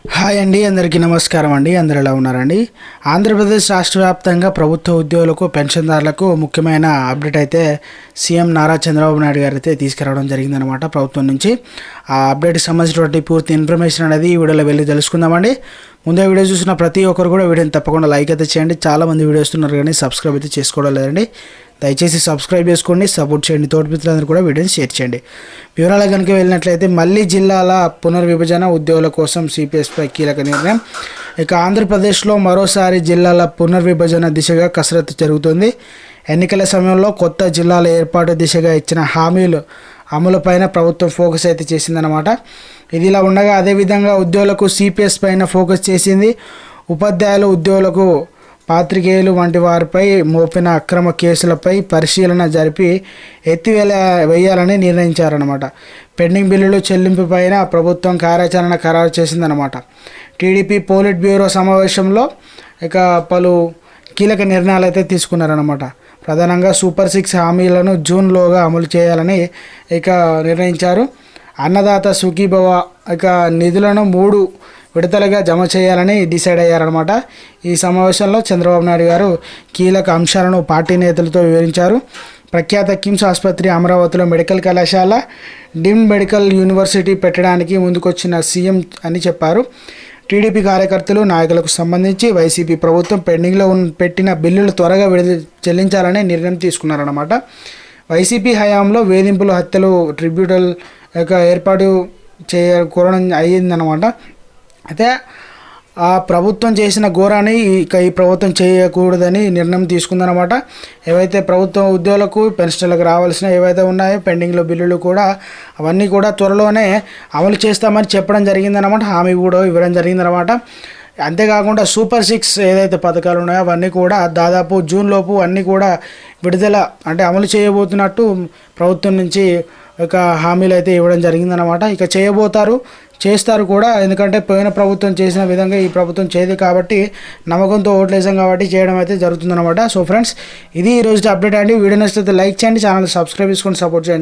Hi అండి, అందరికీ నమస్కారం అండి. అందరు ఎలా ఉన్నారండి? ఆంధ్రప్రదేశ్ రాష్ట్ర వ్యాప్తంగా ప్రభుత్వ ఉద్యోగులకు, పెన్షన్దారులకు ముఖ్యమైన అప్డేట్ అయితే సీఎం నారా చంద్రబాబు నాయుడు గారు అయితే తీసుకురావడం జరిగిందనమాట ప్రభుత్వం నుంచి. ఆ అప్డేట్కి సంబంధించినటువంటి పూర్తి ఇన్ఫర్మేషన్ అనేది ఈ వీడియోలో వెళ్ళి తెలుసుకుందామండి. ముందే వీడియో చూసిన ప్రతి ఒక్కరు కూడా వీడియోని తప్పకుండా లైక్ అయితే చేయండి. చాలామంది వీడియో వస్తున్నారు కానీ సబ్స్క్రైబ్ అయితే చేసుకోవడం లేదండి. దయచేసి సబ్స్క్రైబ్ చేసుకోండి, సపోర్ట్ చేయండి. తోటి మిత్రులందరూ కూడా వీడియోని షేర్ చేయండి. వివరాలు కనుక వెళ్ళినట్లయితే మళ్ళీ జిల్లాల పునర్విభజన ఉద్యోగుల కోసం సిపిఎస్పై కీలక నిర్ణయం. ఇక ఆంధ్రప్రదేశ్లో మరోసారి జిల్లాల పునర్విభజన దిశగా కసరత్తు జరుగుతుంది. ఎన్నికల సమయంలో కొత్త జిల్లాల ఏర్పాటు దిశగా ఇచ్చిన హామీలు అమలుపైన ప్రభుత్వం ఫోకస్ అయితే చేసిందనమాట. ఇదిలా ఉండగా అదేవిధంగా ఉద్యోగులకు సిపిఎస్ పైన ఫోకస్ చేసింది. ఉపాధ్యాయులు, ఉద్యోగులకు, పాత్రికేయులు వంటి వారిపై మోపిన అక్రమ కేసులపై పరిశీలన జరిపి వేయాలని నిర్ణయించారన్నమాట. పెండింగ్ బిల్లులు చెల్లింపు పైన ప్రభుత్వం కార్యాచరణ ఖరారు చేసిందనమాట. టీడీపీ పోలిట్ బ్యూరో సమావేశంలో ఇక పలు కీలక నిర్ణయాలు అయితే తీసుకున్నారన్నమాట. ప్రధానంగా సూపర్ 6 హామీలను జూన్లోగా అమలు చేయాలని ఇక నిర్ణయించారు. అన్నదాత సుఖీభవ ఇక నిధులను 3 విడతలుగా జమ చేయాలని డిసైడ్ అయ్యారనమాట. ఈ సమావేశంలో చంద్రబాబు నాయుడు గారు కీలక అంశాలను పార్టీ నేతలతో వివరించారు. ప్రఖ్యాత కిమ్స్ ఆసుపత్రి, అమరావతిలో మెడికల్ కళాశాల, డీమ్డ్ మెడికల్ యూనివర్సిటీ పెట్టడానికి ముందుకొచ్చిన సీఎం అని చెప్పారు. టీడీపీ కార్యకర్తలు, నాయకులకు సంబంధించి వైసీపీ ప్రభుత్వం పెండింగ్లో పెట్టిన బిల్లులు త్వరగా చెల్లించాలని నిర్ణయం తీసుకున్నారన్నమాట. వైసీపీ హయాంలో వేధింపులు, హత్యలు, ట్రిబ్యునల్ ఏర్పాటు కోరడం అయ్యిందనమాట. అయితే ఆ ప్రభుత్వం చేసిన ఘోరాన్ని ఇక ఈ ప్రభుత్వం చేయకూడదని నిర్ణయం తీసుకుందనమాట. ఏవైతే ప్రభుత్వ ఉద్యోగులకు, పెన్షన్లకు రావాల్సిన ఏవైతే ఉన్నాయో పెండింగ్లో బిల్లులు కూడా అవన్నీ కూడా త్వరలోనే అమలు చేస్తామని చెప్పడం జరిగిందనమాట. హామీ కూడా ఇవ్వడం జరిగిందనమాట. అంతేకాకుండా సూపర్ 6 ఏదైతే పథకాలు ఉన్నాయో అవన్నీ కూడా దాదాపు జూన్ లోపు అన్నీ కూడా విడుదల అంటే అమలు చేయబోతున్నట్టు ప్రభుత్వం నుంచి ఒక హామీలు అయితే ఇవ్వడం జరిగిందనమాట. ఇక చేస్తారు కూడా. ఎందుకంటే పోయిన ప్రభుత్వం చేసిన విధంగా ఈ ప్రభుత్వం చేయదు కాబట్టి నమ్మకంతో ఓట్లేసాం కాబట్టి చేయడం అయితే జరుగుతుందన్నమాట. సో ఫ్రెండ్స్, ఇది ఈరోజు అప్డేట్ అండి. వీడియో నచ్చితే లైక్ చేయండి, ఛానల్ సబ్స్క్రైబ్ చేసుకొని సపోర్ట్ చేయండి.